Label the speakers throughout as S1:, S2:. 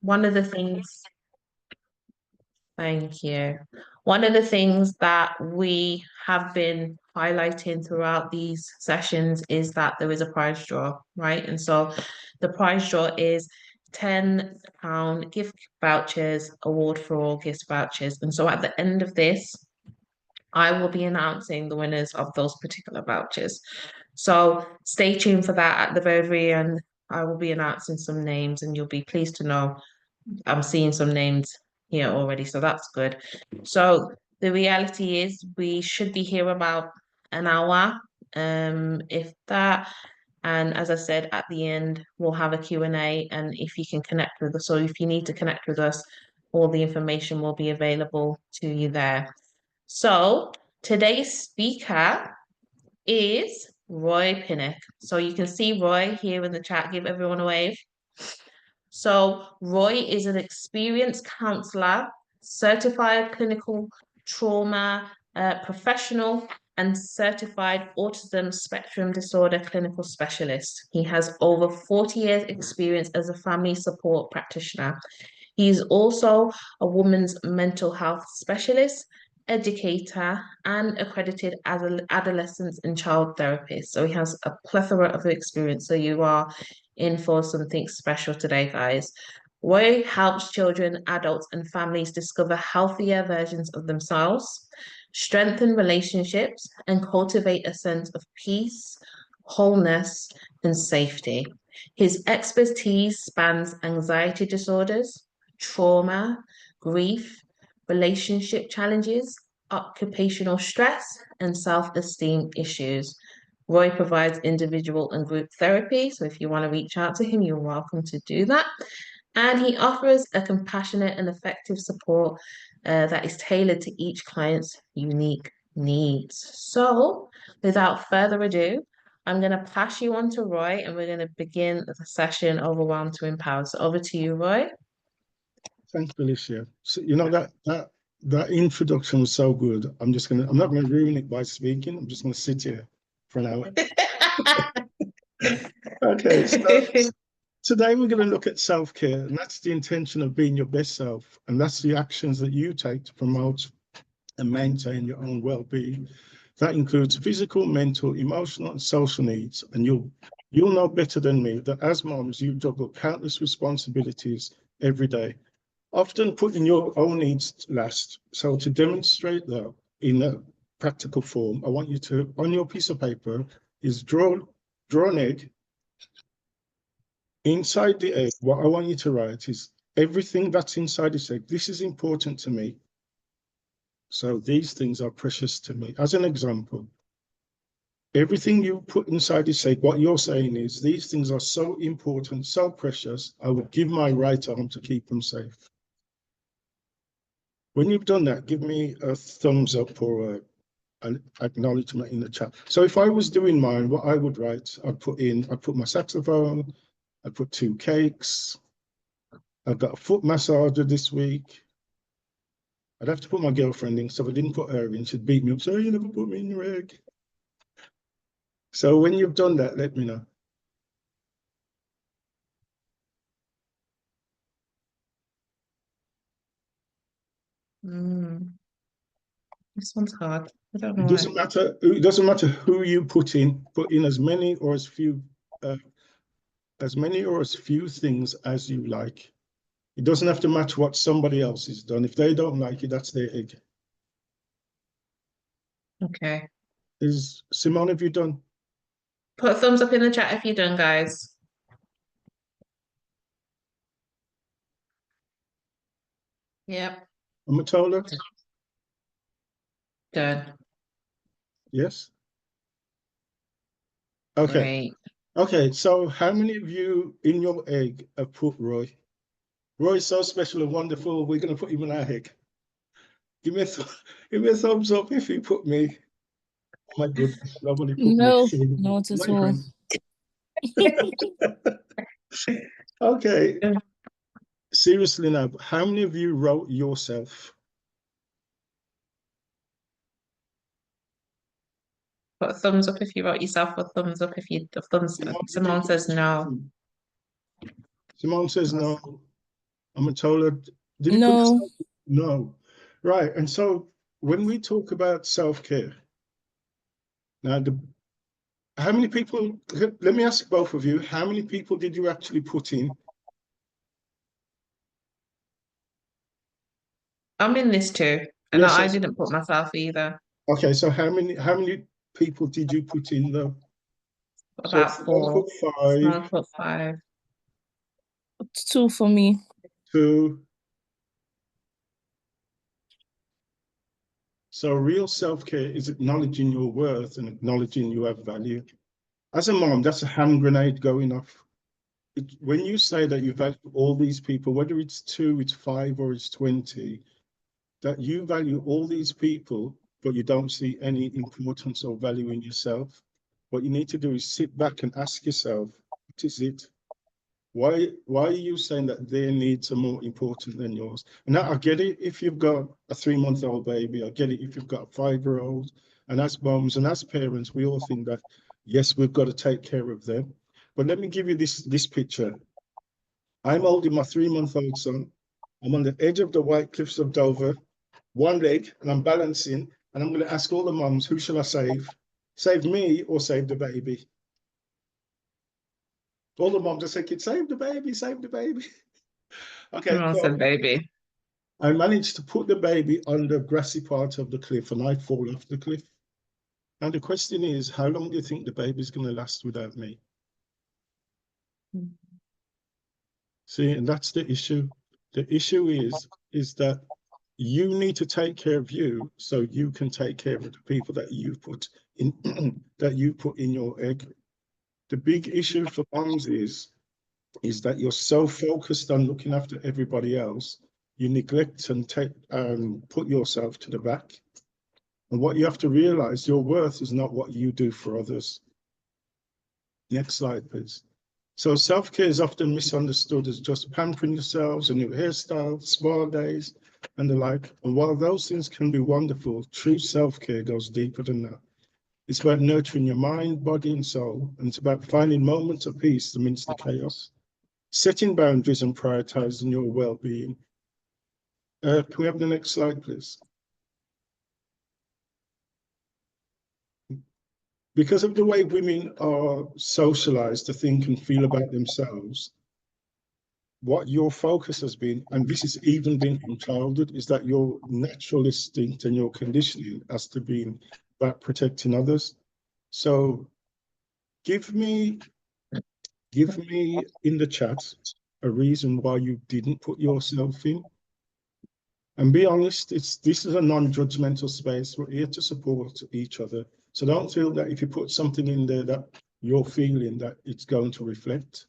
S1: one of the things, thank you. One of the things that we have been highlighting throughout these sessions is that there is a prize draw, right? And so the prize draw is £10 gift vouchers, award for all gift vouchers. And so at the end of this, I will be announcing the winners of those particular vouchers. So stay tuned for that at the very end. I will be announcing some names, and you'll be pleased to know I'm seeing some names here already, so that's good. So the reality is we should be here about an hour, if that. And as I said, at the end, we'll have a Q&A, and if you can connect with us, or if you need to connect with us, all the information will be available to you there. So today's speaker is Roy Pinnock. So you can see Roy here in the chat. Give everyone a wave. So Roy is an experienced counselor, certified clinical trauma professional, and certified autism spectrum disorder clinical specialist. He has over 40 years experience as a family support practitioner. He's also a women's mental health specialist, educator, and accredited as an adolescent and child therapist. So he has a plethora of experience. So you are in for something special today, guys. Roy helps children, adults, and families discover healthier versions of themselves, strengthen relationships, and cultivate a sense of peace, wholeness, and safety. His expertise spans anxiety disorders, trauma, grief, relationship challenges, occupational stress, and self-esteem issues. Roy provides individual and group therapy, so if you want to reach out to him, you're welcome to do that. And he offers a compassionate and effective support that is tailored to each client's unique needs. So, without further ado, I'm going to pass you on to Roy, and we're going to begin the session Overwhelmed to Empower. So, over to you, Roy.
S2: Thanks, Alicia. So, you know, that introduction was so good. I'm not gonna ruin it by speaking. I'm just gonna sit here for an hour. Okay, so today we're going to look at self-care, and that's the intention of being your best self, and that's the actions that you take to promote and maintain your own well-being. That includes physical, mental, emotional, and social needs. And you'll know better than me that as moms, you juggle countless responsibilities every day, often putting your own needs last. So to demonstrate that in a practical form, I want you to, on your piece of paper, is draw an egg. Inside the egg, what I want you to write is everything that's inside this egg. This is important to me. So these things are precious to me. As an example, everything you put inside this egg, what you're saying is these things are so important, so precious, I would give my right arm to keep them safe. When you've done that, give me a thumbs up or an acknowledgement in the chat. So if I was doing mine, what I would write, I'd put my saxophone, I'd put 2 cakes, I've got a foot massager this week. I'd have to put my girlfriend in, so if I didn't put her in, she'd beat me up, so you never put me in your egg. So when you've done that, let me know.
S1: This one's hard. I don't know.
S2: It doesn't matter who you put in as many or as few things as you like. It doesn't have to match what somebody else has done. If they don't like it, that's their egg.
S1: Okay.
S2: Simone, have you done?
S1: Put a thumbs up in the chat if you're done, guys. Yep.
S2: Amatola?
S1: Done.
S2: Yes? Okay.
S1: Great.
S2: Okay, so how many of you in your egg have put Roy? Roy's so special and wonderful, we're going to put him in our egg. Give me a thumbs up if you put me. Oh my goodness, nobody put
S3: no,
S2: me.
S3: not at all.
S2: Okay. Seriously now, how many of you wrote yourself?
S1: Put a thumbs up if you wrote yourself, or thumbs up if you thumbs. Simone says no.
S2: Simone says no. I'm told her, did you put
S3: No.
S2: yourself? No. Right. And so when we talk about self-care, now how many people, let me ask both of you, how many people did you actually put in?
S1: I'm in this too, and
S2: Yes,
S1: I
S2: yes.
S1: didn't put myself either.
S2: Okay, so how many people did you put in though? So
S1: About
S2: someone
S1: four.
S2: put five,
S1: Someone put five.
S3: 2 for me.
S2: two. So real self-care is acknowledging your worth and acknowledging you have value. As a mom, that's a hand grenade going off. When you say that you value all these people, whether it's 2, it's 5, or it's 20, that you value all these people, but you don't see any importance or value in yourself, what you need to do is sit back and ask yourself, what is it? Why are you saying that their needs are more important than yours? And I get it if you've got a 3-month-old baby, I get it if you've got a 5-year-old, and as moms and as parents, we all think that, yes, we've got to take care of them. But let me give you this picture. I'm holding my 3-month-old son. I'm on the edge of the White Cliffs of Dover, one leg, and I'm balancing, and I'm going to ask all the mums, who shall I save? Save me or save the baby? All the moms are saying, save the baby, save the baby. Okay,
S1: I
S2: so
S1: said, baby.
S2: I managed to put the baby on the grassy part of the cliff and I fall off the cliff. And the question is, how long do you think the baby's going to last without me? See, and that's the issue. The issue is that you need to take care of you so you can take care of the people that you put in that you put in your egg. The big issue for moms is that you're so focused on looking after everybody else, you neglect and put yourself to the back. And what you have to realize, your worth is not what you do for others. Next slide, please. So self-care is often misunderstood as just pampering yourselves, a new hairstyle, spa days, and the like. And while those things can be wonderful, true self-care goes deeper than that. It's about nurturing your mind, body, and soul, and it's about finding moments of peace amidst the chaos, setting boundaries and prioritizing your well-being. Can we have the next slide, please? Because of the way women are socialized to think and feel about themselves, what your focus has been, and this has even been from childhood, is that your natural instinct and your conditioning has to be about protecting others. So give me in the chat a reason why you didn't put yourself in. And be honest, this is a non-judgmental space. We're here to support each other. So don't feel that if you put something in there that you're feeling that it's going to reflect.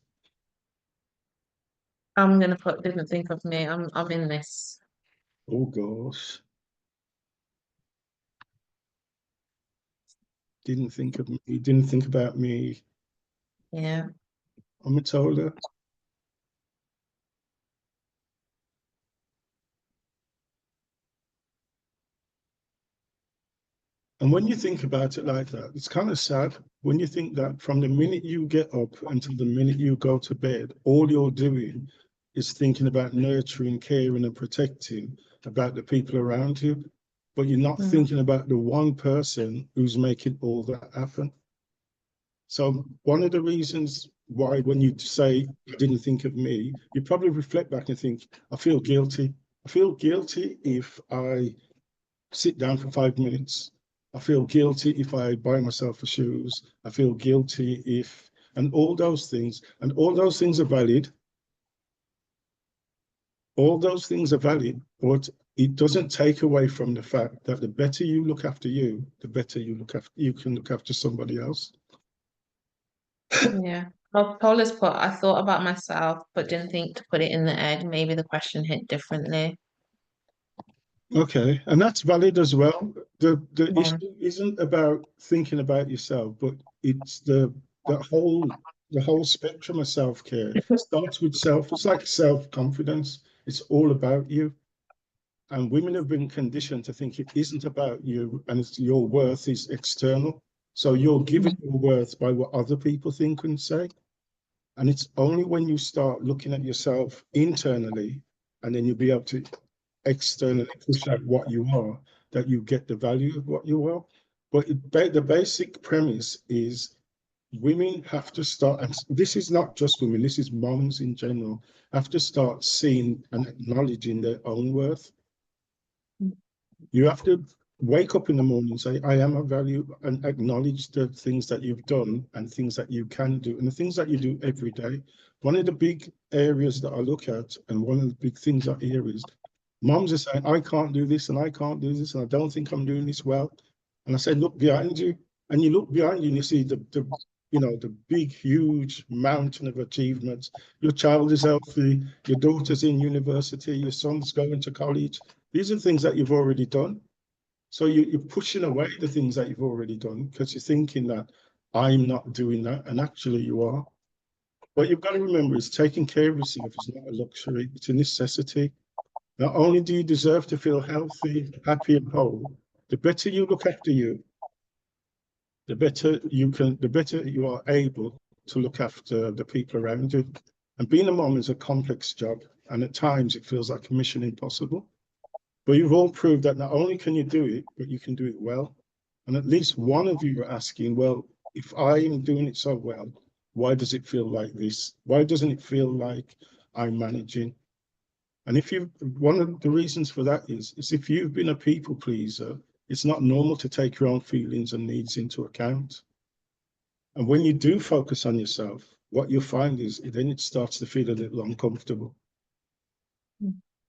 S1: I'm gonna put didn't think of me. I'm in this.
S2: Oh gosh. Didn't think of me, didn't think about me.
S1: Yeah.
S2: I'm a toddler. And when you think about it like that, it's kind of sad when you think that from the minute you get up until the minute you go to bed, all you're doing is thinking about nurturing, caring, and protecting about the people around you, but you're not thinking about the one person who's making all that happen. So one of the reasons why when you say, I didn't think of me, you probably reflect back and think, I feel guilty. I feel guilty if I sit down for 5 minutes. I feel guilty if I buy myself a shoes. I feel guilty if, and all those things, and all those things are valid. All those things are valid, but it doesn't take away from the fact that the better you look after you, the better you can look after somebody else.
S1: Yeah. Well, Paula's put, I thought about myself, but didn't think to put it in the egg. Maybe the question hit differently.
S2: Okay, and that's valid as well. The
S1: Yeah.
S2: issue isn't about thinking about yourself, but it's the whole spectrum of self-care. Starts with it's like self-confidence. It's all about you. And women have been conditioned to think it isn't about you and it's your worth is external. So you're given your worth by what other people think and say. And it's only when you start looking at yourself internally and then you'll be able to externally push out what you are, that you get the value of what you are. But the basic premise is women have to start, and this is not just women, this is moms in general, have to start seeing and acknowledging their own worth. You have to wake up in the morning and say, I am of value, and acknowledge the things that you've done and things that you can do and the things that you do every day. One of the big areas that I look at, and one of the big things I hear is moms are saying, I can't do this and I can't do this and I don't think I'm doing this well. And I say, look behind you. And you look behind you and you see the big, huge mountain of achievements. Your child is healthy, your daughter's in university, your son's going to college. These are things that you've already done. So you're pushing away the things that you've already done because you're thinking that I'm not doing that, and actually you are. What you've got to remember is taking care of yourself is not a luxury, it's a necessity. Not only do you deserve to feel healthy, happy, and whole, the better you look after you, the better you are able to look after the people around you. And being a mom is a complex job, and at times it feels like a mission impossible. But you've all proved that not only can you do it, but you can do it well. And at least one of you are asking, well, if I am doing it so well, why does it feel like this? Why doesn't it feel like I'm managing? And one of the reasons for that is if you've been a people pleaser, it's not normal to take your own feelings and needs into account. And when you do focus on yourself, what you'll find is then it starts to feel a little uncomfortable.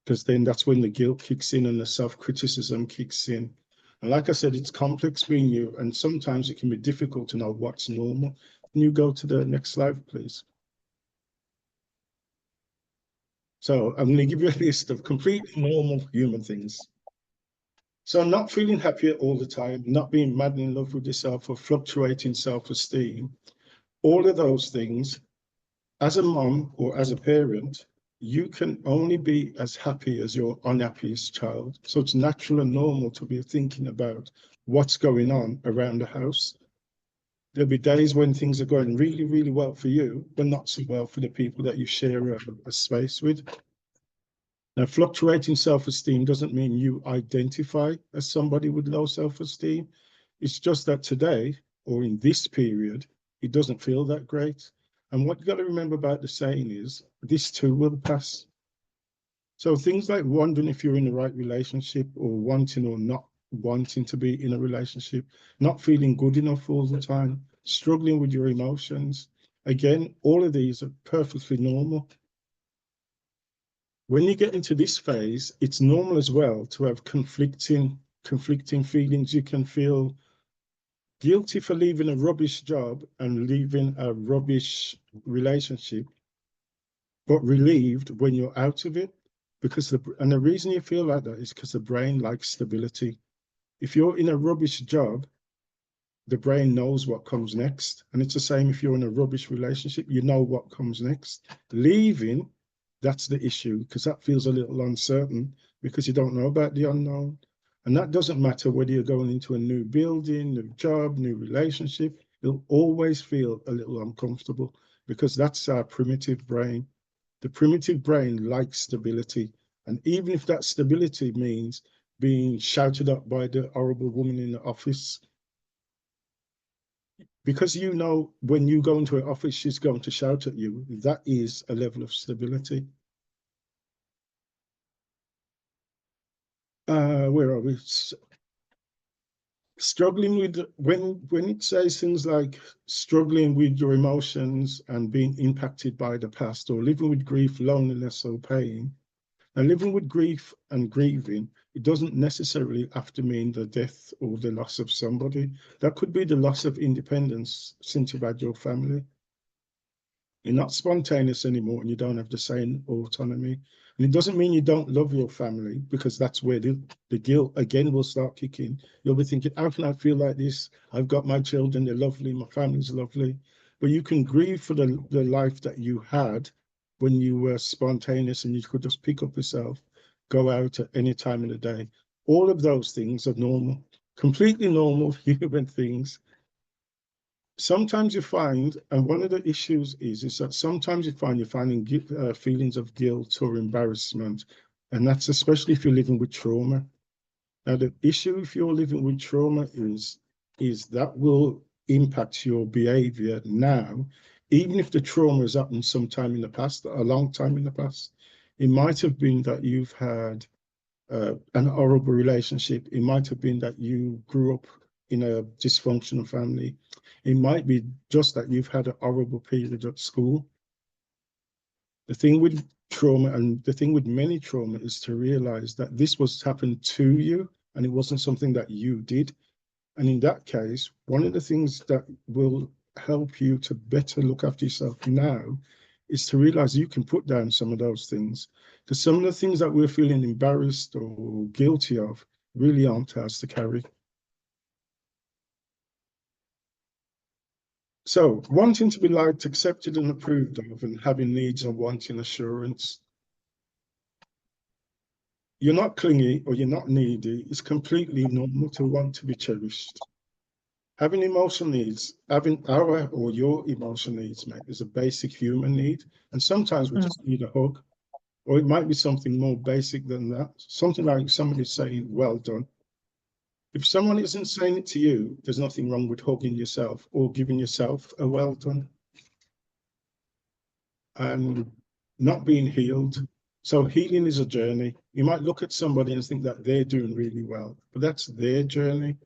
S2: Because then that's when the guilt kicks in and the self-criticism kicks in. And like I said, it's complex being you, and sometimes it can be difficult to know what's normal. Can you go to the next slide, please? So I'm going to give you a list of completely normal human things. So not feeling happy all the time, not being mad in love with yourself, or fluctuating self-esteem, all of those things, as a mom or as a parent, you can only be as happy as your unhappiest child. So it's natural and normal to be thinking about what's going on around the house. There'll be days when things are going really, really well for you, but not so well for the people that you share a space with. Now, fluctuating self-esteem doesn't mean you identify as somebody with low self-esteem. It's just that today, or in this period, it doesn't feel that great. And what you got to remember about the saying is, this too will pass. So things like wondering if you're in the right relationship, or wanting or not wanting to be in a relationship, not feeling good enough all the time, struggling with your emotions. Again, all of these are perfectly normal. When you get into this phase, it's normal as well to have conflicting feelings. You can feel guilty for leaving a rubbish job and leaving a rubbish relationship, but relieved when you're out of it. And the reason you feel like that is because the brain likes stability. If you're in a rubbish job, the brain knows what comes next. And it's the same if you're in a rubbish relationship, you know what comes next. Leaving, that's the issue, because that feels a little uncertain because you don't know about the unknown. And that doesn't matter whether you're going into a new building, new job, new relationship, it'll always feel a little uncomfortable because that's our primitive brain. The primitive brain likes stability. And even if that stability means being shouted at by the horrible woman in the office, because you know when you go into an office, she's going to shout at you, that is a level of stability. Where are we? Struggling with, when it says things like struggling with your emotions and being impacted by the past, or living with grief, loneliness, or pain. And living with grief and grieving, it doesn't necessarily have to mean the death or the loss of somebody. That could be the loss of independence since you've had your family. You're not spontaneous anymore and you don't have the same autonomy. And it doesn't mean you don't love your family, because that's where the guilt again will start kicking. You'll be thinking, how can I feel like this? I've got my children, they're lovely, my family's lovely. But you can grieve for the life that you had when you were spontaneous and you could just pick up yourself, go out at any time of the day. All of those things are normal, completely normal human things. Sometimes you find, and one of the issues is that sometimes you find you're finding feelings of guilt or embarrassment And that's especially if you're living with trauma. Now, the issue if you're living with trauma is that will impact your behavior now, even if the trauma has happened sometime in the past, a long time in the past. It might have been that you've had an horrible relationship. It might have been that you grew up in a dysfunctional family. It might be just that you've had a horrible period at school. The thing with trauma and the thing with many trauma is to realize that this was happened to you and it wasn't something that you did. And in that case, one of the things that will help you to better look after yourself now is to realize you can put down some of those things. Because some of the things that we're feeling embarrassed or guilty of really aren't ours to carry. So wanting to be liked, accepted and approved of and having needs and wanting assurance. You're not clingy or you're not needy. It's completely normal to want to be cherished. Having emotional needs, having our or your emotional needs, mate, is a basic human need. And sometimes we just need a hug. Or it might be something more basic than that. Something like somebody saying, well done. If someone isn't saying it to you, there's nothing wrong with hugging yourself or giving yourself a well done. And not being healed. So healing is a journey. You might look at somebody and think that they're doing really well, but that's their journey.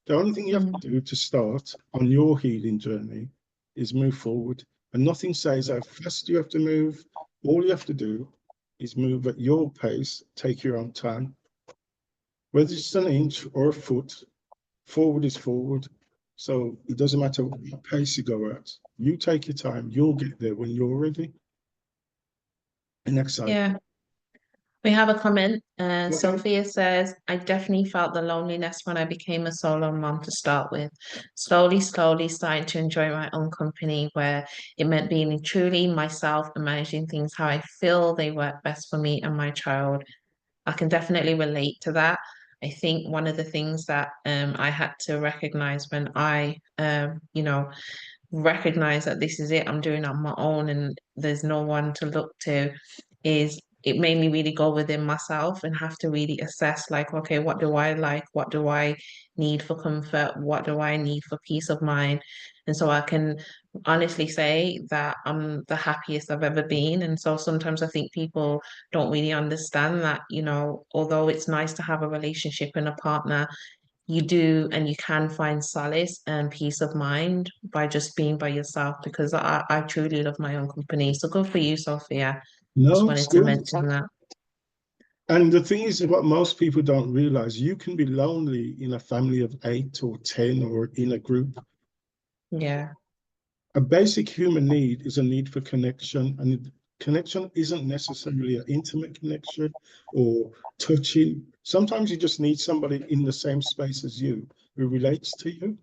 S2: The only thing you have to do to start on your healing journey is move forward. And nothing says how fast you have to move. All you have to do is move at your pace, take your own time. Whether it's an inch or a foot, forward is forward. So it doesn't matter what pace you go at. You take your time, you'll get there when you're ready. Next slide.
S1: Yeah. We have a comment.
S2: Okay.
S1: Sophia says, I definitely felt the loneliness when I became a solo mom to start with. Slowly starting to enjoy my own company where it meant being truly myself and managing things how I feel they work best for me and my child. I can definitely relate to that. I think one of the things that I had to recognize when I, recognize that this is it, I'm doing it on my own and there's no one to look to, is it made me really go within myself and have to really assess, like, okay, what do I like? What do I need for comfort? What do I need for peace of mind? And so I can honestly say that I'm the happiest I've ever been. And so sometimes I think people don't really understand that, although it's nice to have a relationship and a partner, you do and you can find solace and peace of mind by just being by yourself, because I truly love my own company. So good for you, Sophia. Just
S2: No, it's
S1: wanted to
S2: good.
S1: mention that.
S2: And the thing is, what most people don't realize, you can be lonely in a family of 8 or 10 or in a group.
S1: Yeah.
S2: A basic human need is a need for connection, and connection isn't necessarily an intimate connection or touching. Sometimes you just need somebody in the same space as you who relates to you.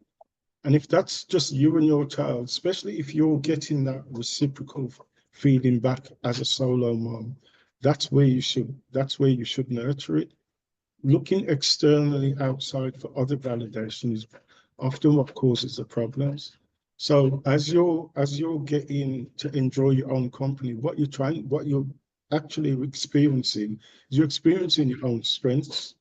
S2: And if that's just you and your child, especially if you're getting that reciprocal feeling back as a solo mom, that's where you should nurture it. Looking externally outside for other validation is often what causes the problems. So as you're getting to enjoy your own company, what you're actually experiencing is you're experiencing your own strengths.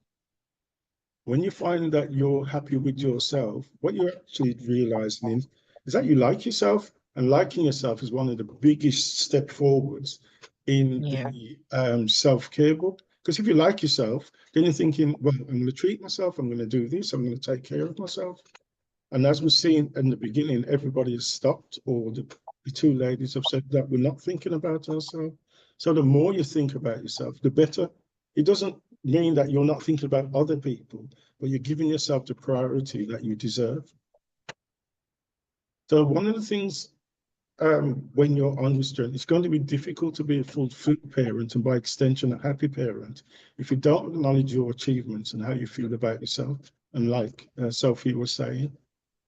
S2: When you find that you're happy with yourself, what you're actually realizing is that you like yourself, and liking yourself is one of the biggest step forwards in
S1: Yeah.
S2: the self-care book. Because if you like yourself, then you're thinking, well, I'm going to treat myself, I'm going to do this, I'm going to take care of myself. And as we've seen in the beginning, everybody has stopped, or the two ladies have said that we're not thinking about ourselves. So the more you think about yourself, the better. It doesn't mean that you're not thinking about other people, but you're giving yourself the priority that you deserve. So one of the things when you're on this journey, it's going to be difficult to be a fulfilled parent and by extension a happy parent if you don't acknowledge your achievements and how you feel about yourself. And like Sophie was saying,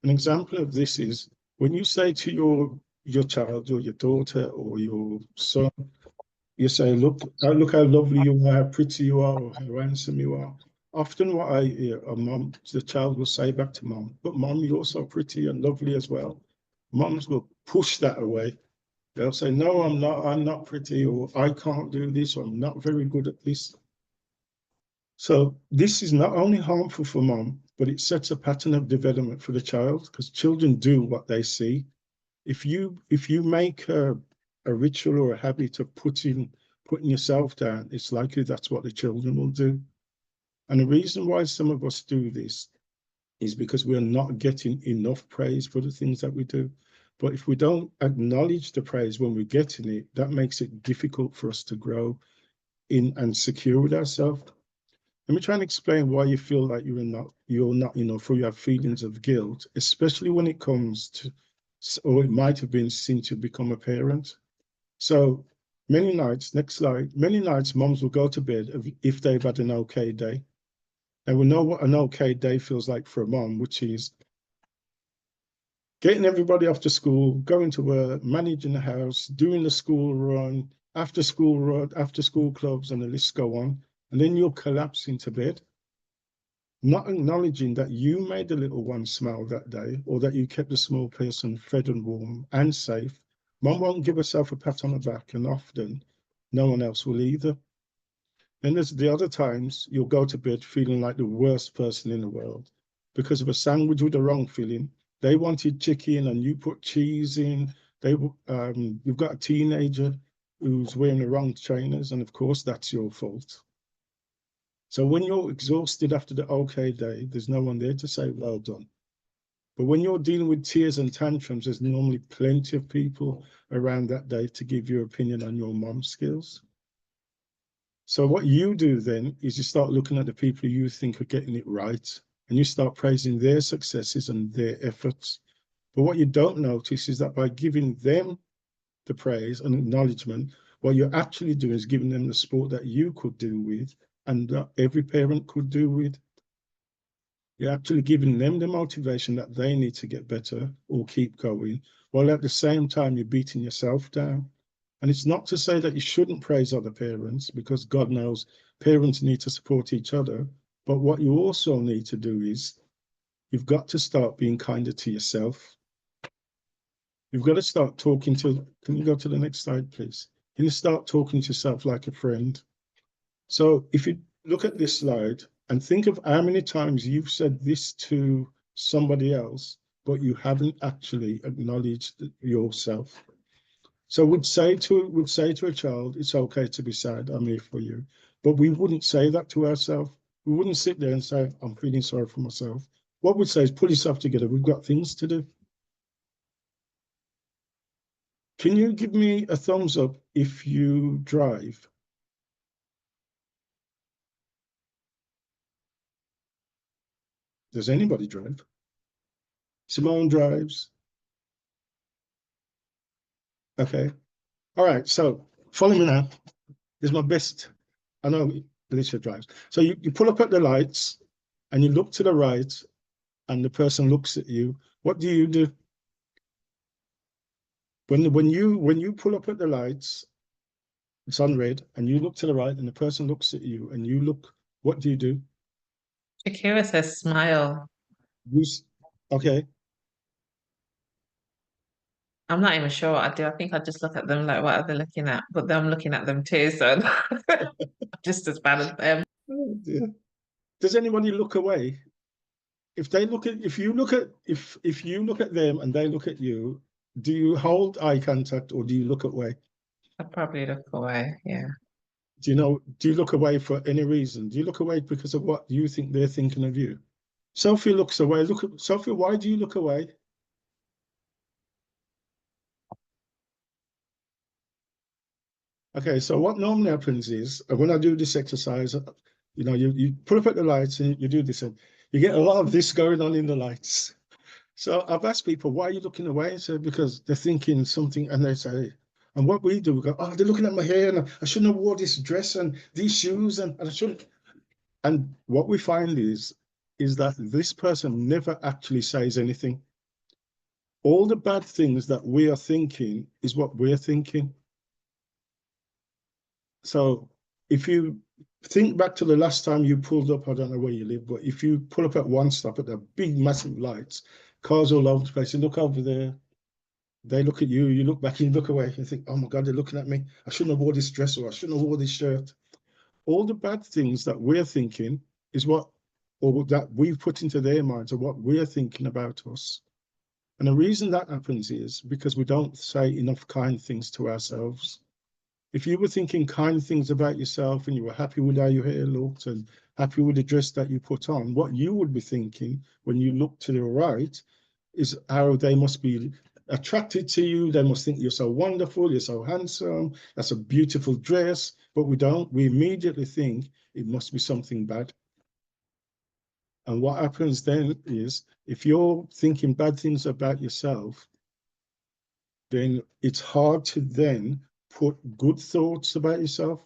S2: an example of this is when you say to your child or your daughter or your son, you say, look how lovely you are, how pretty you are, or how handsome you are. Often what I hear, the child will say back to mom, but mom, you're so pretty and lovely as well. Moms will push that away. They'll say, no, I'm not pretty, or I can't do this, or I'm not very good at this. So this is not only harmful for mom, but it sets a pattern of development for the child, because children do what they see. If you make a ritual or a habit of putting yourself down, it's likely that's what the children will do. And the reason why some of us do this is because we're not getting enough praise for the things that we do. But if we don't acknowledge the praise when we're getting it, that makes it difficult for us to grow in and secure with ourselves. Let me try and explain why you feel like you're not enough, or you have feelings of guilt, especially when it comes to, or it might have been since you become a parent. So many nights, next slide, many nights moms will go to bed if they've had an okay day. And we know what an okay day feels like for a mom, which is getting everybody off to school, going to work, managing the house, doing the school run, after school clubs, and the list go on. And then you'll collapse into bed, not acknowledging that you made the little one smile that day, or that you kept the small person fed and warm and safe. Mom won't give herself a pat on the back, and often no one else will either. Then there's the other times you'll go to bed feeling like the worst person in the world because of a sandwich with the wrong filling. They wanted chicken and you put cheese in. You've got a teenager who's wearing the wrong trainers, and of course that's your fault. So when you're exhausted after the okay day, there's no one there to say well done. But when you're dealing with tears and tantrums, there's normally plenty of people around that day to give your opinion on your mom skills. So what you do then is you start looking at the people you think are getting it right, and you start praising their successes and their efforts. But what you don't notice is that by giving them the praise and acknowledgement, what you're actually doing is giving them the support that you could do with, and that every parent could do with. You're actually giving them the motivation that they need to get better or keep going, while at the same time you're beating yourself down. And it's not to say that you shouldn't praise other parents, because God knows parents need to support each other. But what you also need to do is you've got to start being kinder to yourself. You've got to start talking to, can you go to the next slide, please? You start talking to yourself like a friend. So if you look at this slide and think of how many times you've said this to somebody else, but you haven't actually acknowledged yourself. So we'd say to a child, it's okay to be sad, I'm here for you. But we wouldn't say that to ourselves. We wouldn't sit there and say, I'm feeling sorry for myself. What we'd say is, pull yourself together, we've got things to do. Can you give me a thumbs up if you drive? Does anybody drive? Simone drives. Okay. All right, so follow me now. This is my best. I know Alicia drives. So you pull up at the lights and you look to the right and the person looks at you. What do you do? When you pull up at the lights, it's on red, and you look to the right and the person looks at you and you look, what do you do?
S1: Shakira says smile.
S2: You, okay.
S1: I'm not even sure what I do. I think I just look at them like, what are they looking at? But then I'm looking at them too, so just as bad as them.
S2: Oh dear. Does anybody look away? If you look at them and they look at you, do you hold eye contact or do you look away?
S1: I'd probably look away, yeah.
S2: Do you look away for any reason? Do you look away because of what you think they're thinking of you? Sophie looks away. Sophie, why do you look away? Okay, so what normally happens is when I do this exercise, you put up at the lights and you do this, and you get a lot of this going on in the lights. So I've asked people, why are you looking away? So because they're thinking something, and they say, and what we do, we go, oh, they're looking at my hair, and I shouldn't have wore this dress and these shoes, and I shouldn't. And what we find is that this person never actually says anything. All the bad things that we are thinking is what we're thinking. So if you think back to the last time you pulled up, I don't know where you live, but if you pull up at one stop at the big, massive lights, cars all over the place, you look over there, they look at you, you look back, you look away, you think, oh my God, they're looking at me. I shouldn't have wore this dress, or I shouldn't have wore this shirt. all the bad things that we're thinking is what, or that we've put into their minds, are what we're thinking about us. And the reason that happens is because we don't say enough kind things to ourselves. If you were thinking kind things about yourself and you were happy with how your hair looked and happy with the dress that you put on, what you would be thinking when you look to the right is how they must be attracted to you. They must think you're so wonderful, you're so handsome, that's a beautiful dress. But we don't. We immediately think it must be something bad. And what happens then is, if you're thinking bad things about yourself, then it's hard to then put good thoughts about yourself.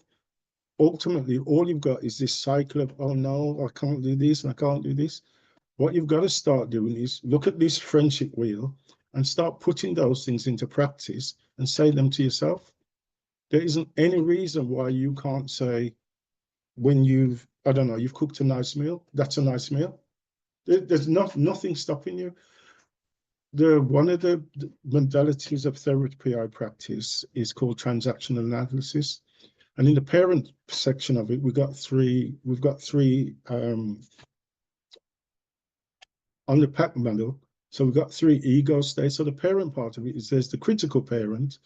S2: Ultimately, all you've got is this cycle of, oh no, I can't do this and I can't do this. What you've got to start doing is look at this friendship wheel and start putting those things into practice and say them to yourself. There isn't any reason why you can't say, when you've, I don't know, you've cooked a nice meal, that's a nice meal. There's nothing stopping you. One of the modalities of therapy I practice is called transactional analysis. And in the parent section of it, we've got three on the pack manual. So we've got 3 ego states. So the parent part of it is, there's the critical parent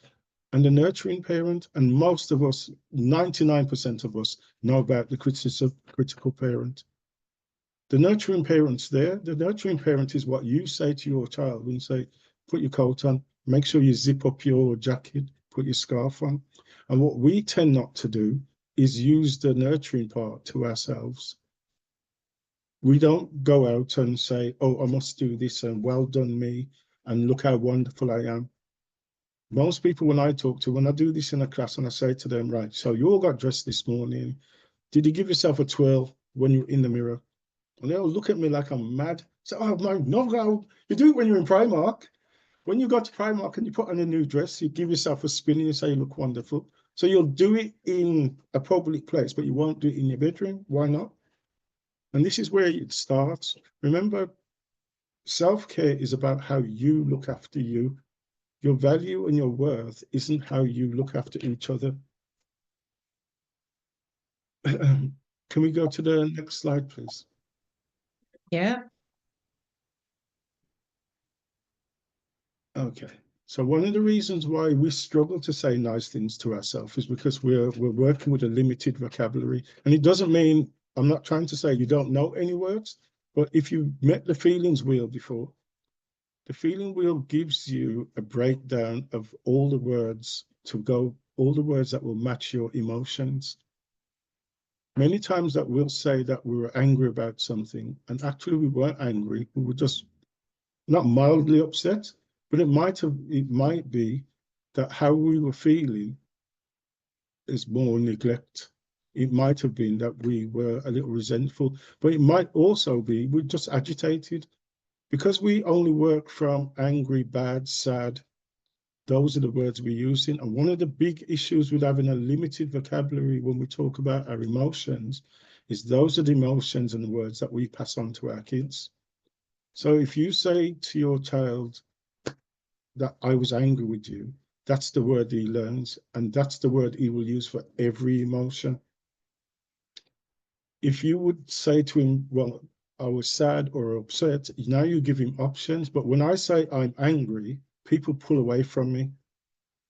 S2: and the nurturing parent. And most of us, 99% of us, know about the critical parent. The nurturing parent's there. The nurturing parent is what you say to your child when you say, put your coat on, make sure you zip up your jacket, put your scarf on. And what we tend not to do is use the nurturing part to ourselves. We don't go out and say, oh, I must do this and well done me and look how wonderful I am. Most people, when I talk to, when I do this in a class and I say to them, right, so you all got dressed this morning. Did you give yourself a twirl when you're in the mirror? And they'll look at me like I'm mad. So, oh my, no, you do it when you're in Primark. When you go to Primark and you put on a new dress, you give yourself a spin and you say you look wonderful. So you'll do it in a public place, but you won't do it in your bedroom. Why not? And this is where it starts. Remember, self-care is about how you look after you. Your value and your worth isn't how you look after each other. Can we go to the next slide, please?
S1: Yeah.
S2: Okay. So one of the reasons why we struggle to say nice things to ourselves is because we're working with a limited vocabulary. And it doesn't mean, I'm not trying to say you don't know any words, but if you met the feelings wheel before, the feeling wheel gives you a breakdown of all the words all the words that will match your emotions. Many times that we'll say that we were angry about something, and actually we weren't angry, we were just not mildly upset, but it might be that how we were feeling is more neglect. It might have been that we were a little resentful, but it might also be we're just agitated. Because we only work from angry, bad, sad, those are the words we're using. And one of the big issues with having a limited vocabulary when we talk about our emotions is those are the emotions and the words that we pass on to our kids. So if you say to your child that I was angry with you, that's the word he learns, and that's the word he will use for every emotion. If you would say to him, well, I was sad or upset, now you give him options. But when I say I'm angry, people pull away from me.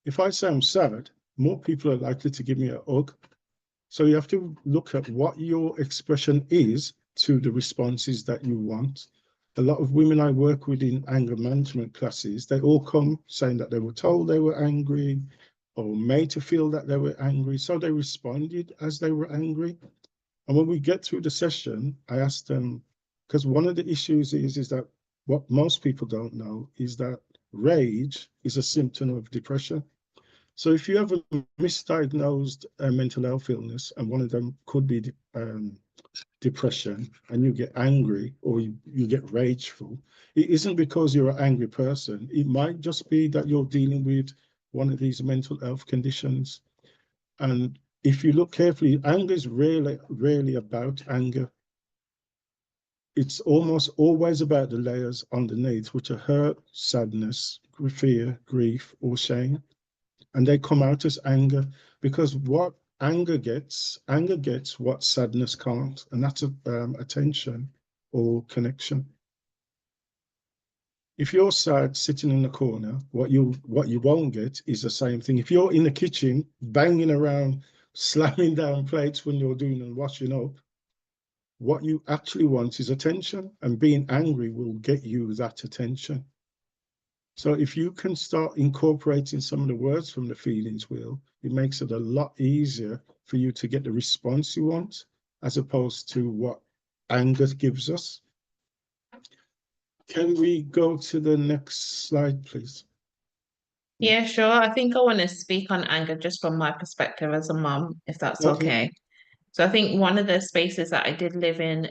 S2: If I say I'm sad, more people are likely to give me a hug. So you have to look at what your expression is to the responses that you want. A lot of women I work with in anger management classes, they all come saying that they were told they were angry or made to feel that they were angry. So they responded as they were angry. And when we get through the session, I ask them, because one of the issues is that what most people don't know is that rage is a symptom of depression. So if you have a misdiagnosed mental health illness, and one of them could be depression, and you get angry or you get rageful, it isn't because you're an angry person. It might just be that you're dealing with one of these mental health conditions. And if you look carefully, anger is rarely about anger. It's almost always about the layers underneath, which are hurt, sadness, fear, grief, or shame. And they come out as anger because what anger gets what sadness can't, and that's attention or connection. If you're sad sitting in the corner, what you won't get is the same thing. If you're in the kitchen banging around, slamming down plates when you're doing and washing up, what you actually want is attention, and being angry will get you that attention. So if you can start incorporating some of the words from the feelings wheel, it makes it a lot easier for you to get the response you want, as opposed to what anger gives us. Can we go to the next slide, please?
S1: Yeah, sure. I think I want to speak on anger just from my perspective as a mum, if that's okay. So I think one of the spaces that I did live in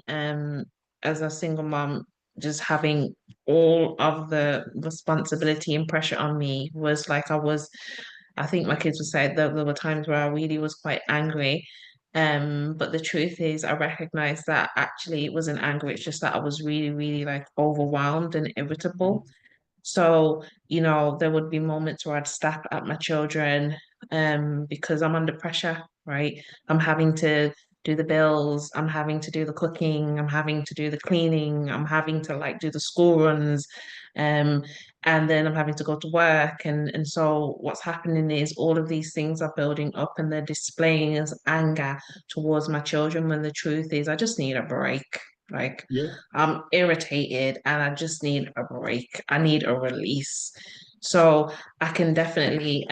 S1: as a single mom, just having all of the responsibility and pressure on me was like I think my kids would say that there were times where I really was quite angry. But the truth is I recognized that actually it wasn't anger, it's just that I was really, really like overwhelmed and irritable. So, there would be moments where I'd snap at my children because I'm under pressure, right? I'm having to do the bills, I'm having to do the cooking, I'm having to do the cleaning, I'm having to like do the school runs, um, and then I'm having to go to work. And so what's happening is all of these things are building up and they're displaying as anger towards my children when the truth is I just need a break. Like
S2: Yeah.
S1: I'm irritated and I just need a break. I need a release. So I can definitely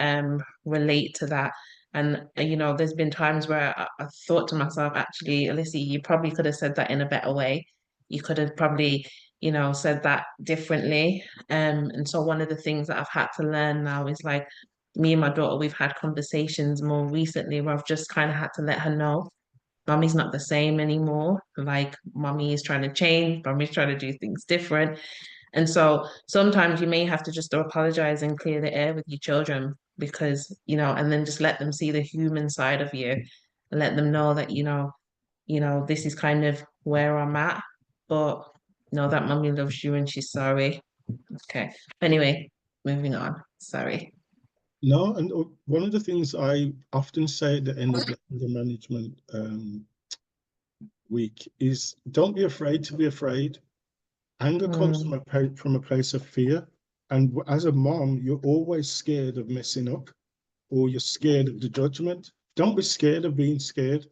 S1: relate to that. And there's been times where I thought to myself, actually, Alicia, you probably could have said that in a better way. You could have probably, said that differently. And so one of the things that I've had to learn now is like me and my daughter, we've had conversations more recently where I've just kind of had to let her know mommy's not the same anymore. Like mommy is trying to change, mommy's trying to do things different. And so sometimes you may have to just apologize and clear the air with your children because, and then just let them see the human side of you and let them know that, this is kind of where I'm at, but know that mommy loves you and she's sorry. Okay. Anyway, moving on. Sorry.
S2: No, and one of the things I often say at the end of the management week is don't be afraid to be afraid. Anger comes
S1: Mm,
S2: from a place of fear. And as a mom, you're always scared of messing up, or you're scared of the judgment. Don't be scared of being scared,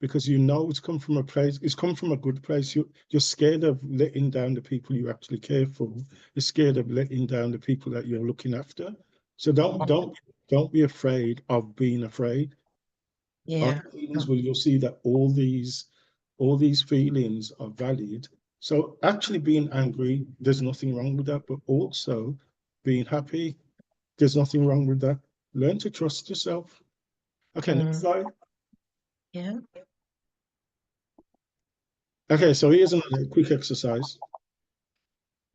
S2: because it's come from a good place. You're scared of letting down the people you actually care for. You're scared of letting down the people that you're looking after. So don't be afraid of being afraid. Our
S1: yeah.
S2: feelings, well, you'll see that all these feelings are valid. So actually being angry, there's nothing wrong with that, but also being happy, there's nothing wrong with that. Learn to trust yourself. Okay, next
S1: Mm,
S2: slide.
S1: yeah.
S2: Okay, so here's another quick exercise.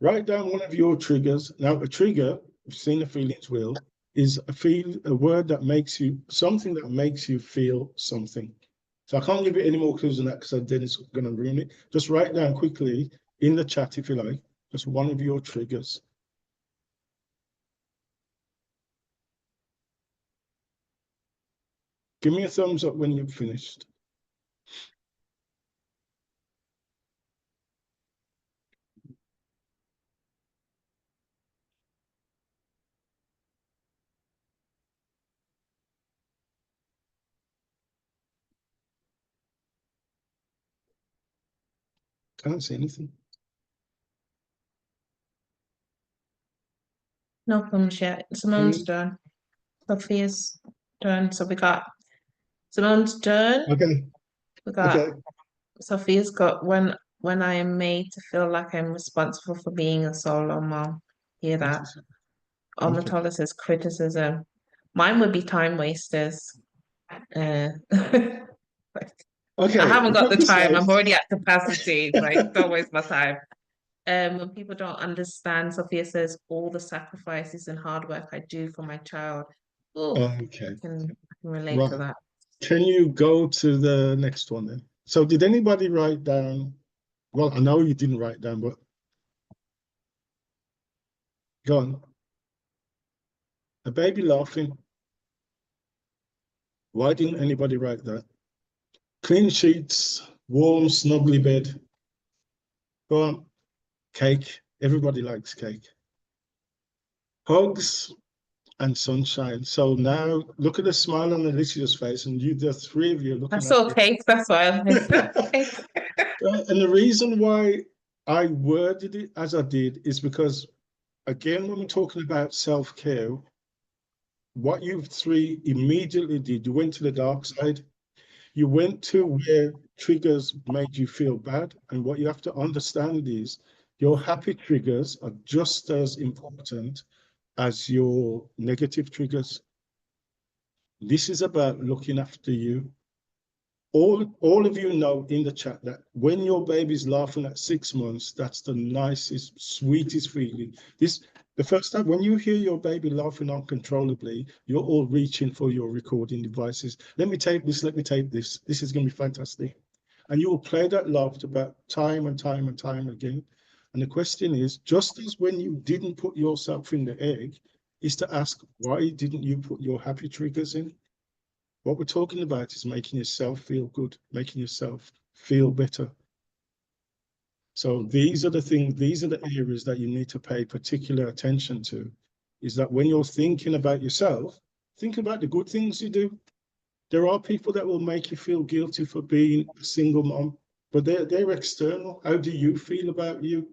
S2: Write down one of your triggers. Now, a trigger, you've seen the feelings wheel, is a word that makes you something that makes you feel something. So I can't give you any more clues than that because then it's going to ruin it. Just write down quickly in the chat, if you like, just one of your triggers. Give me a thumbs up when you've finished. Can't see anything.
S1: No problems yet. Simone's
S2: Okay.
S1: done. Sophia's done. So we got Simone's done.
S2: Okay.
S1: We got
S2: Okay.
S1: Sophia's got when I am made to feel like I'm responsible for being a solo mom. Hear that?
S2: Okay.
S1: Omatola says criticism. Mine would be time wasters. Uh, I
S2: Okay.
S1: haven't got the
S2: Remember
S1: time. I'm
S2: says.
S1: already at capacity. Like, don't waste my time. When people don't understand, Sophia says all the sacrifices and hard work I do for my child. Oh,
S2: Okay.
S1: I can relate to
S2: Right.
S1: that.
S2: Can you go to the next one then? So did anybody write down? Well, I know you didn't write down, but go on. A baby laughing. Why didn't anybody write that? Clean sheets, warm, snuggly bed. Go on. Cake. Everybody likes cake. Hugs and sunshine. So now look at the smile on Alicia's face, and you, the three of you, are
S1: I
S2: looking
S1: saw
S2: at
S1: cake, that's why I missed that.
S2: And the reason why I worded it as I did is because, again, when we're talking about self-care, what you three immediately did, you went to the dark side. You went to where triggers made you feel bad. And what you have to understand is your happy triggers are just as important as your negative triggers. This is about looking after you. All of you know in the chat that when your baby's laughing at 6 months, that's the nicest, sweetest feeling. The first time when you hear your baby laughing uncontrollably, you're all reaching for your recording devices. Let me tape this, let me tape this. This is going to be fantastic. And you will play that laughter about time and time and time again. And the question is, just as when you didn't put yourself in the egg, is to ask, why didn't you put your happy triggers in? What we're talking about is making yourself feel good, making yourself feel better. So these are the things, these are the areas that you need to pay particular attention to, is that when you're thinking about yourself, think about the good things you do. There are people that will make you feel guilty for being a single mom, but they're external. How do you feel about you?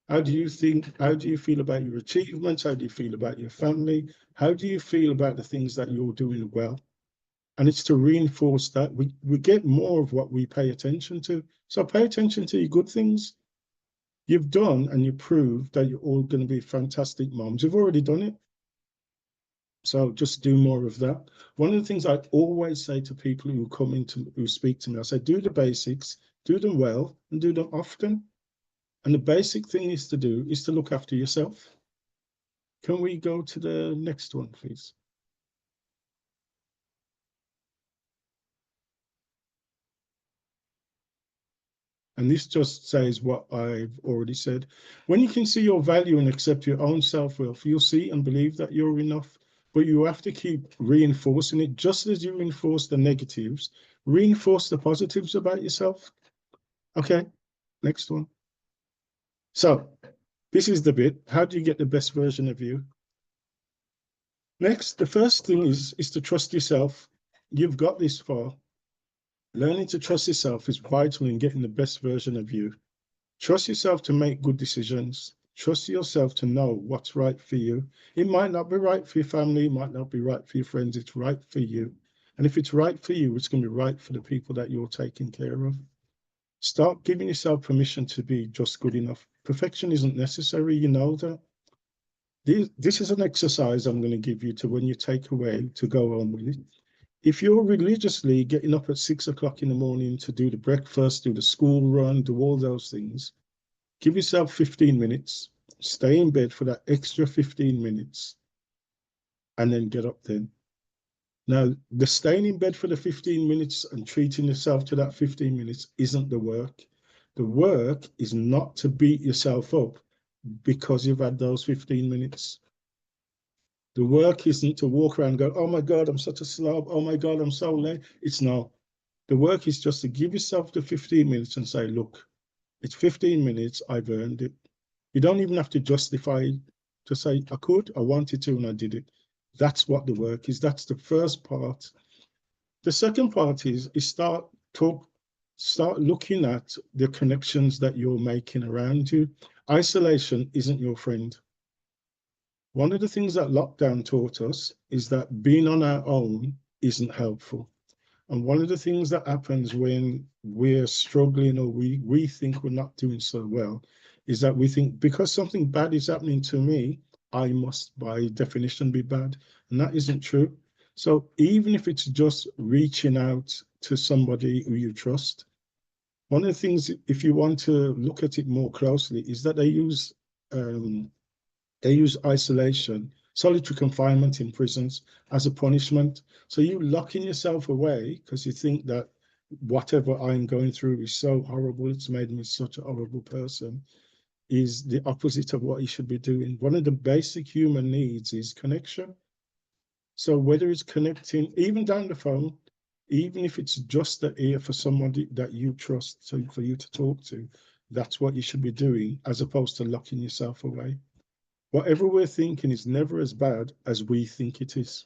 S2: How do you feel about your achievements? How do you feel about your family? How do you feel about the things that you're doing well? And it's to reinforce that we get more of what we pay attention to. So pay attention to your good things you've done, and you prove that you're all going to be fantastic moms. You've already done it. So just do more of that. One of the things I always say to people who speak to me, I say, do the basics, do them well, and do them often. And the basic thing is to look after yourself. Can we go to the next one, please? And this just says what I've already said. When you can see your value and accept your own self-worth, you'll see and believe that you're enough. But you have to keep reinforcing it, just as you reinforce the negatives, reinforce the positives about yourself. Okay, next one. So this is the bit. How do you get the best version of you? Next, the first thing is to trust yourself. You've got this far. Learning to trust yourself is vital in getting the best version of you. Trust yourself to make good decisions. Trust yourself to know what's right for you. It might not be right for your family, it might not be right for your friends, it's right for you. And if it's right for you, it's going to be right for the people that you're taking care of. Start giving yourself permission to be just good enough. Perfection isn't necessary, you know that. This is an exercise I'm going to give you to when you take away to go on with it. If you're religiously getting up at 6 o'clock in the morning to do the breakfast, do the school run, do all those things, give yourself 15 minutes, stay in bed for that extra 15 minutes, and then get up then. Now, the staying in bed for the 15 minutes and treating yourself to that 15 minutes isn't the work. The work is not to beat yourself up because you've had those 15 minutes. The work isn't to walk around and go, oh my God, I'm such a slob. Oh my God, I'm so late. It's not. The work is just to give yourself the 15 minutes and say, look, it's 15 minutes, I've earned it. You don't even have to justify to say, I could, I wanted to, and I did it. That's what the work is. That's the first part. The second part is start looking at the connections that you're making around you. Isolation isn't your friend. One of the things that lockdown taught us is that being on our own isn't helpful. And one of the things that happens when we're struggling or we think we're not doing so well is that we think because something bad is happening to me, I must by definition be bad. And that isn't true. So even if it's just reaching out to somebody who you trust, one of the things, if you want to look at it more closely, is that they use isolation, solitary confinement in prisons as a punishment. So you locking yourself away because you think that whatever I'm going through is so horrible, it's made me such a horrible person, is the opposite of what you should be doing. One of the basic human needs is connection. So whether it's connecting, even down the phone, even if it's just the ear for somebody that you trust for you to talk to, that's what you should be doing, as opposed to locking yourself away. Whatever we're thinking is never as bad as we think it is.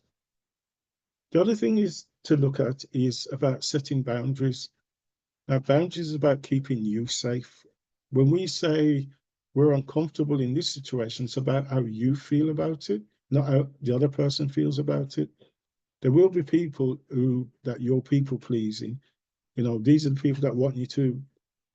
S2: The other thing is to look at is about setting boundaries. Now, boundaries is about keeping you safe. When we say we're uncomfortable in this situation, it's about how you feel about it, not how the other person feels about it. There will be people that you're people pleasing. You know, these are the people that want you to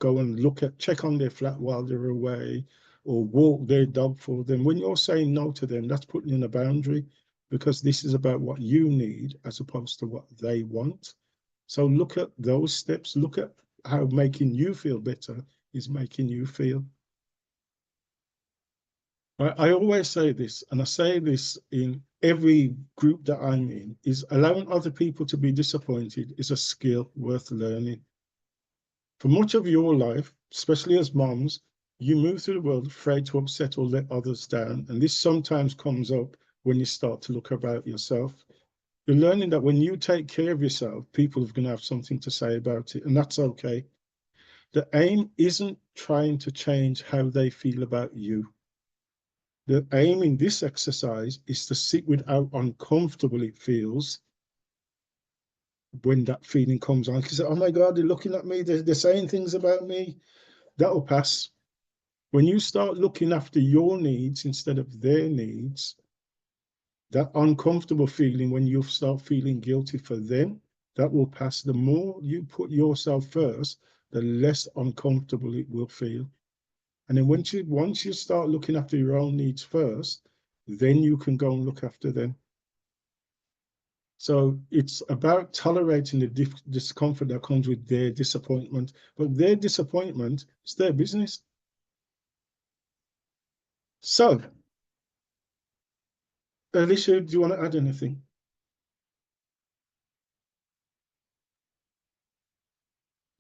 S2: go and check on their flat while they're away, or walk their dog for them. When you're saying no to them, that's putting in a boundary, because this is about what you need as opposed to what they want. So look at those steps. Look at how making you feel better is making you feel. I always say this, and I say this in every group that I'm in, is allowing other people to be disappointed is a skill worth learning. For much of your life, especially as moms, you move through the world afraid to upset or let others down. And this sometimes comes up when you start to look about yourself. You're learning that when you take care of yourself, people are going to have something to say about it, and that's okay. The aim isn't trying to change how they feel about you. The aim in this exercise is to sit with how uncomfortable it feels when that feeling comes on. Because, oh my God, they're looking at me, they're saying things about me. That'll pass. When you start looking after your needs instead of their needs, that uncomfortable feeling when you start feeling guilty for them, that will pass. The more you put yourself first, the less uncomfortable it will feel. And then once you start looking after your own needs first, then you can go and look after them. So it's about tolerating the discomfort that comes with their disappointment. But their disappointment is their business. So, Alicia, do you want to add anything?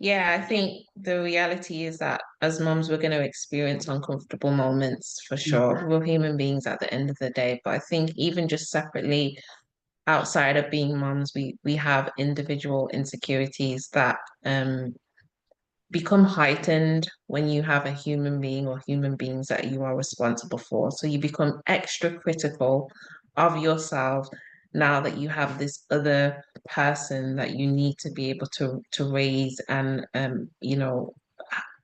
S1: Yeah, I think the reality is that as moms, we're going to experience uncomfortable moments for sure. We're human beings at the end of the day. But I think even just separately, outside of being moms, we have individual insecurities that become heightened when you have a human being or human beings that you are responsible for. So you become extra critical of yourself now that you have this other person that you need to be able to raise and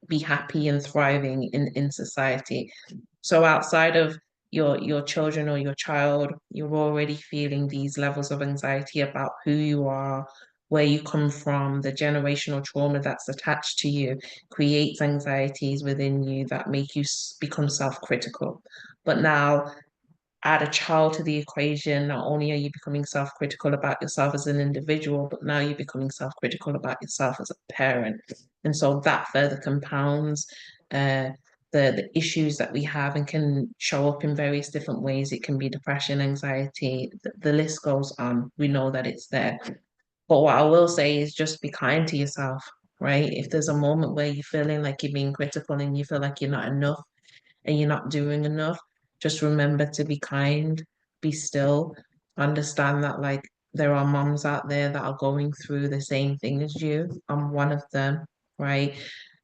S1: be happy and thriving in society. So outside of your children or your child, you're already feeling these levels of anxiety about who you are, where you come from, the generational trauma that's attached to you creates anxieties within you that make you become self-critical. But now add a child to the equation, not only are you becoming self-critical about yourself as an individual, but now you're becoming self-critical about yourself as a parent. And so that further compounds uh, the issues that we have and can show up in various different ways. It can be depression, anxiety, the list goes on. We know that it's there. But what I will say is just be kind to yourself, right? If there's a moment where you're feeling like you're being critical and you feel like you're not enough, and you're not doing enough, just remember to be kind, be still, understand that like there are moms out there that are going through the same thing as you. I'm one of them, right?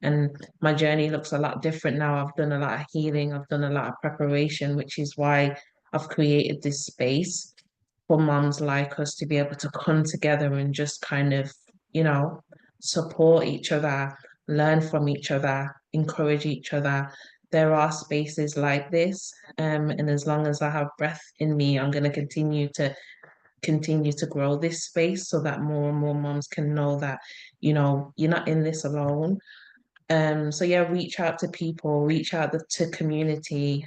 S1: And my journey looks a lot different now. I've done a lot of healing, I've done a lot of preparation, which is why I've created this space for moms like us to be able to come together and just kind of, support each other, learn from each other, encourage each other. There are spaces like this, and as long as I have breath in me, I'm going to continue to grow this space so that more and more moms can know that, you're not in this alone. So yeah, reach out to people, reach out to community,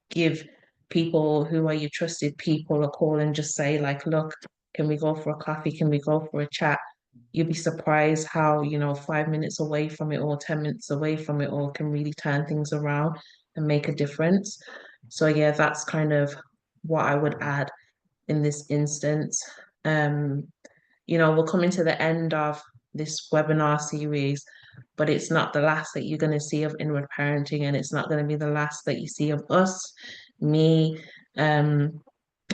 S1: give people who are your trusted people a call and just say like, look, can we go for a coffee? Can we go for a chat? You'll be surprised how, 5 minutes away from it or 10 minutes away from it all can really turn things around and make a difference. So yeah, that's kind of what I would add in this instance. Um, we're coming to the end of this webinar series, but it's not the last that you're going to see of inward parenting, and it's not going to be the last that you see of us, me,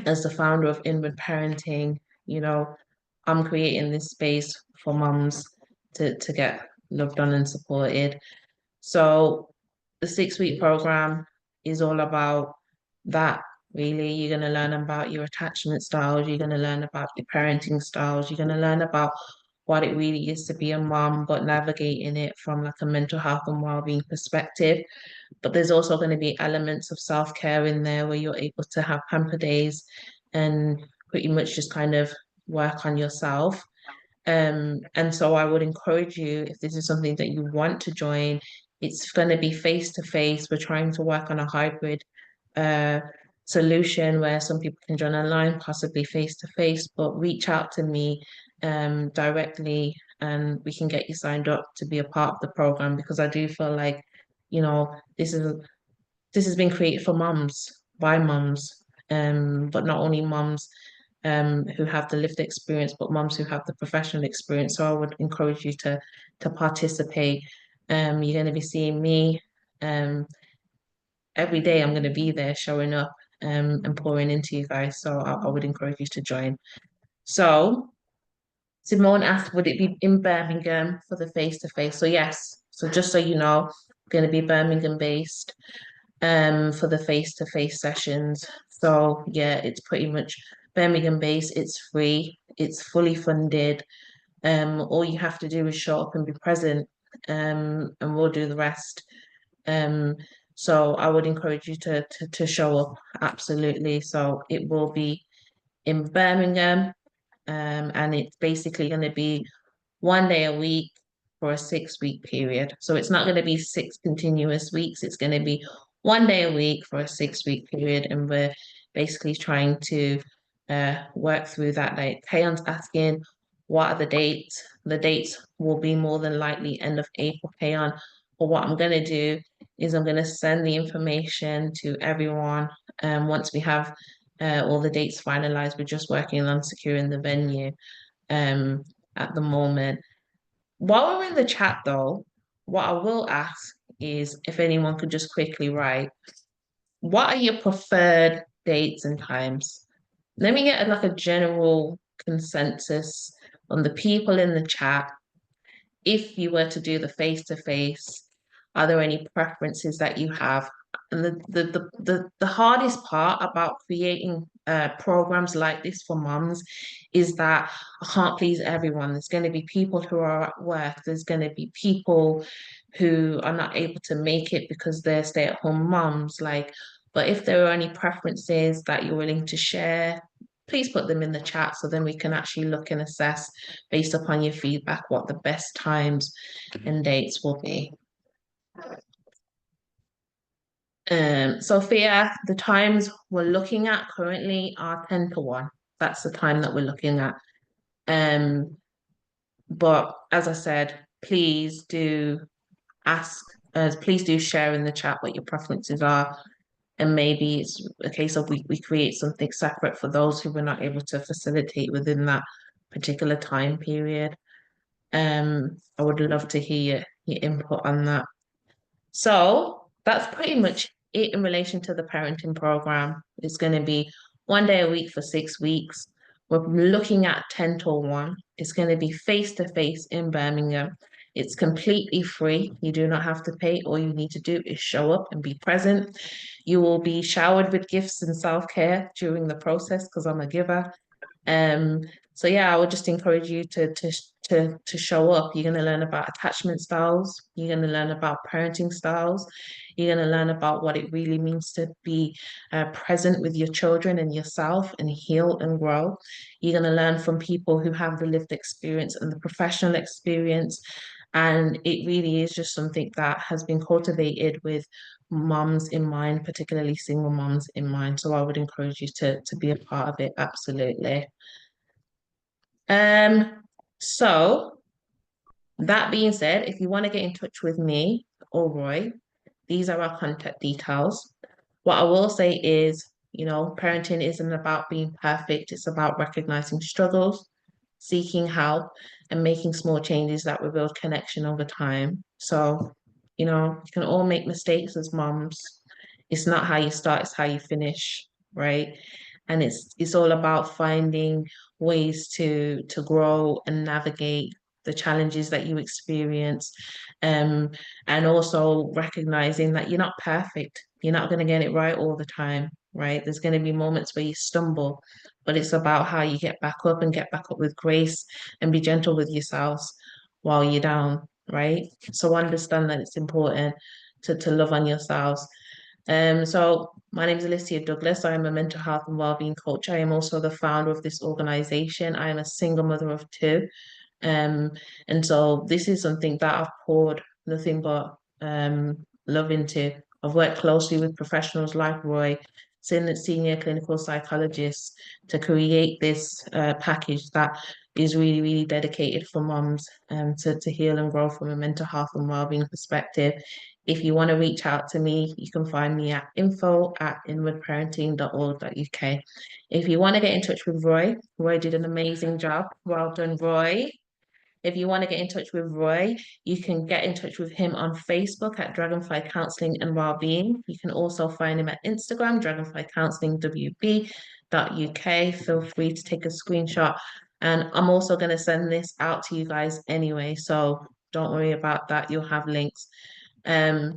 S1: as the founder of Inward Parenting, you know, I'm creating this space for mums to get loved on and supported. So the 6-week program is all about that. Really, you're going to learn about your attachment styles. You're going to learn about your parenting styles. You're going to learn about what it really is to be a mom, but navigating it from like a mental health and well-being perspective. But there's also going to be elements of self-care in there where you're able to have pamper days and pretty much just kind of work on yourself. And so I would encourage you, if this is something that you want to join, it's going to be face to face. We're trying to work on a hybrid solution where some people can join online, possibly face to face, but reach out to me directly and we can get you signed up to be a part of the program, because I do feel like, you know, this has been created for mums, by mums, but not only mums who have the lived experience, but mums who have the professional experience. So I would encourage you to participate. You're going to be seeing me every day. I'm going to be there showing up and pouring into you guys. So I would encourage you to join. So Simone asked, would it be in Birmingham for the face-to-face? So yes. So just so you know, going to be Birmingham based for the face-to-face sessions. So yeah, it's pretty much Birmingham based. It's free. It's fully funded. All you have to do is show up and be present, and we'll do the rest. So I would encourage you to show up, absolutely. So it will be in Birmingham, and it's basically going to be 1 day a week for a 6-week period. So it's not going to be 6 continuous weeks. It's going to be 1 day a week for a 6-week period. And we're basically trying to work through that. Like Kayon's asking, what are the dates? The dates will be more than likely end of April, Kayon. But what I'm going to do is I'm going to send the information to everyone. Once we have all the dates finalized, we're just working on securing the venue at the moment. While we're in the chat, though, what I will ask is if anyone could just quickly write, what are your preferred dates and times? Let me get like a general consensus on the people in the chat. If you were to do the face-to-face, are there any preferences that you have? And the hardest part about creating programs like this for moms is that I can't please everyone. There's going to be people who are at work. There's going to be people who are not able to make it because they're stay-at-home moms. Like, but if there are any preferences that you're willing to share, please put them in the chat so then we can actually look and assess based upon your feedback what the best times and dates will be. Sophia, the times we're looking at currently are 10 to 1. That's the time that we're looking at. But as I said, please do please do share in the chat what your preferences are. And maybe it's a case of we create something separate for those who were not able to facilitate within that particular time period. I would love to hear your input on that. So that's pretty much it in relation to the parenting program. It's going to be 1 day a week for 6 weeks. We're looking at 10 to 1. It's going to be face-to-face in Birmingham. It's completely free. You do not have to pay. All you need to do is show up and be present. You will be showered with gifts and self-care during the process because I'm a giver. So yeah, I would just encourage you to show up. You're going to learn about attachment styles. You're going to learn about parenting styles. You're going to learn about what it really means to be present with your children and yourself and heal and grow. You're going to learn from people who have the lived experience and the professional experience. And it really is just something that has been cultivated with moms in mind, particularly single moms in mind. So I would encourage you to be a part of it, absolutely. So that being said, if you want to get in touch with me or Roy, these are our contact details. What I will say is, you know, parenting isn't about being perfect. It's about recognizing struggles, seeking help, and making small changes that will build connection over time. So, you know, you can all make mistakes as moms. It's not how you start, it's how you finish, right? And it's all about finding ways to grow and navigate the challenges that you experience. And also recognizing that you're not perfect. You're not going to get it right all the time, right? There's going to be moments where you stumble, but it's about how you get back up and get back up with grace and be gentle with yourselves while you're down, right? So understand that it's important to love on yourselves. So my name is Alicia Douglas. I am a mental health and wellbeing coach. I am also the founder of this organization. I am a single mother of two. Um, and so this is something that I've poured nothing but love into. I've worked closely with professionals like Roy, senior clinical psychologists, to create this package that is really, really dedicated for moms to heal and grow from a mental health and wellbeing perspective. If you want to reach out to me, you can find me at info@inwardparenting.org.uk. If you want to get in touch with Roy, Roy did an amazing job. Well done, Roy. If you want to get in touch with Roy, you can get in touch with him on Facebook at Dragonfly Counselling and Wellbeing. You can also find him at Instagram, Dragonfly Counselling WB.uk. Feel free to take a screenshot. And I'm also going to send this out to you guys anyway, so don't worry about that. You'll have links. But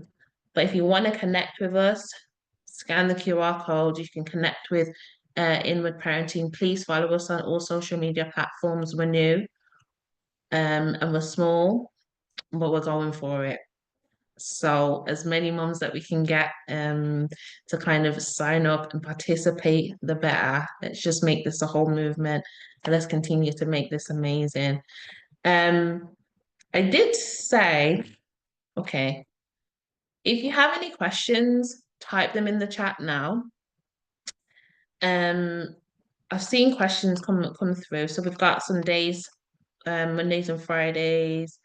S1: if you want to connect with us, scan the QR code. You can connect with Inward Parenting. Please follow us on all social media platforms. We're new and we're small, but we're going for it. So as many mums that we can get to kind of sign up and participate, the better. Let's just make this a whole movement and let's continue to make this amazing. I did say, okay, if you have any questions, type them in the chat now. I've seen questions come through. So we've got some days, Mondays and Fridays.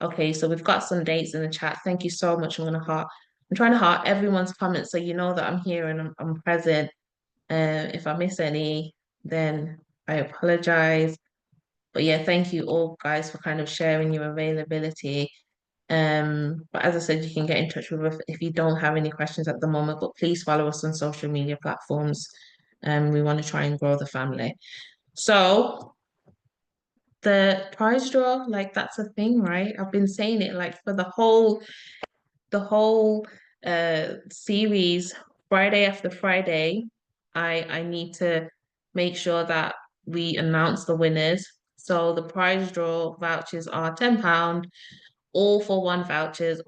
S1: Okay, so we've got some dates in the chat. Thank you so much. I'm trying to heart everyone's comments so you know that I'm here and I'm present. If I miss any, then I apologize. But yeah, thank you all guys for kind of sharing your availability. But as I said, you can get in touch with us if you don't have any questions at the moment, but please follow us on social media platforms. We want to try and grow the family. So the prize draw, like that's a thing, right? I've been saying it like for the whole series, Friday after Friday. I need to make sure that we announce the winners. So the prize draw vouchers are £10. All for one vouchers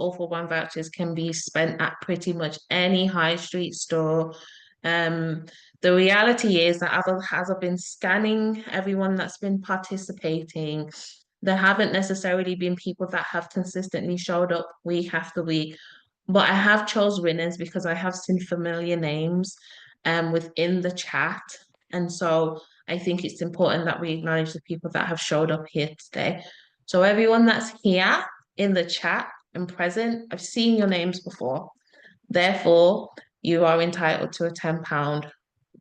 S1: can be spent at pretty much any high street store. The reality is that as I've been scanning everyone that's been participating, there haven't necessarily been people that have consistently showed up week after week. But I have chose winners because I have seen familiar names within the chat. And so I think it's important that we acknowledge the people that have showed up here today. So everyone that's here in the chat and present, I've seen your names before. Therefore, you are entitled to a £10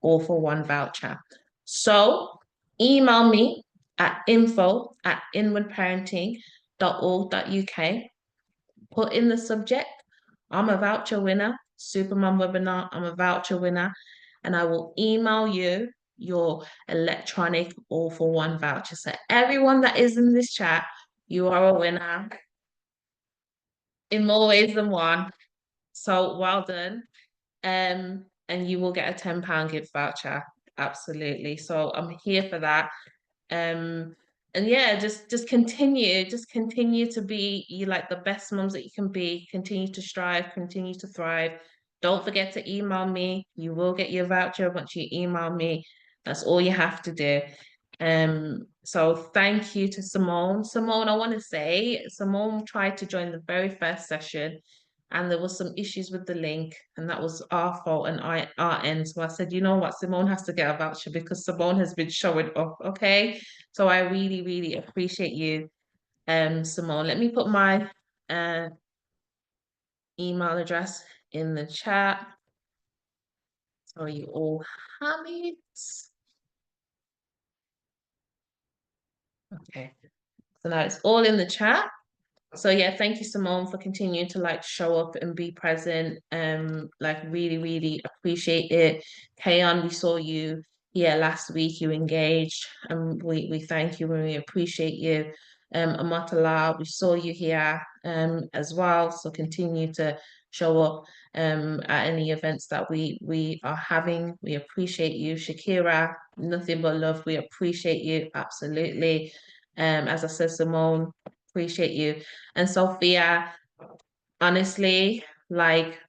S1: all for one voucher. So email me at info@inwardparenting.org.uk. Put in the subject, I'm a voucher winner, Supermum webinar, I'm a voucher winner, and I will email you your electronic all for one voucher. So everyone that is in this chat, you are a winner in more ways than one. So well done. And you will get a £10 gift voucher. Absolutely. So I'm here for that. And yeah, just continue to be you like the best mums that you can be. Continue to strive, continue to thrive. Don't forget to email me. You will get your voucher once you email me. That's all you have to do. So thank you to Simone. Simone, I want to say Simone tried to join the very first session and there was some issues with the link and that was our fault and our end. So I said, you know what, Simone has to get a voucher because Simone has been showing up, okay? So I really, really appreciate you, Simone. Let me put my email address in the chat so you all have it. Okay, so now it's all in the chat. So yeah, thank you, Simone, for continuing to like show up and be present. Like really, really appreciate it. Kayon, we saw you here last week. You engaged, and we thank you and we appreciate you. Amatala, we saw you here as well. So continue to show up at any events that we are having. We appreciate you. Shakira, nothing but love. We appreciate you absolutely. As I said, Simone, appreciate you. And Sophia, honestly, like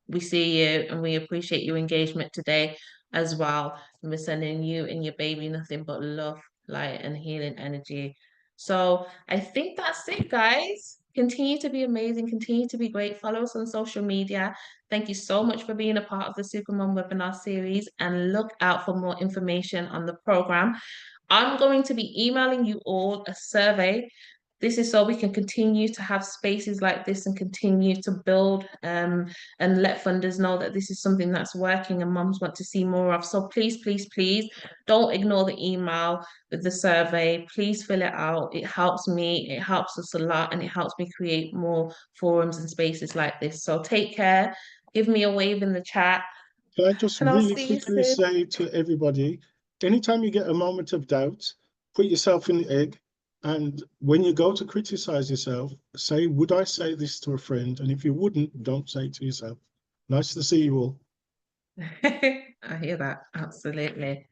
S1: we see you and we appreciate your engagement today as well. And we're sending you and your baby nothing but love, light, and healing energy. So I think that's it, guys. Continue to be amazing, continue to be great. Follow us on social media. Thank you so much for being a part of the Supermom webinar series and look out for more information on the program. I'm going to be emailing you all a survey. This is so we can continue to have spaces like this and continue to build and let funders know that this is something that's working and mums want to see more of. So please, please, please don't ignore the email with the survey. Please fill it out. It helps me, it helps us a lot, and it helps me create more forums and spaces like this. So take care. Give me a wave in the chat.
S2: Can I just
S1: And I'll
S2: really
S1: see you
S2: quickly
S1: soon.
S2: say to everybody, anytime you get a moment of doubt, put yourself in the egg. And when you go to criticize yourself, say, would I say this to a friend? And if you wouldn't, don't say it to yourself. Nice to see you all.
S1: I hear that. Absolutely.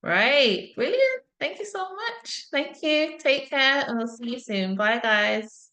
S1: Right. Brilliant. Thank you so much. Thank you. Take care and I'll see you soon. Bye, guys.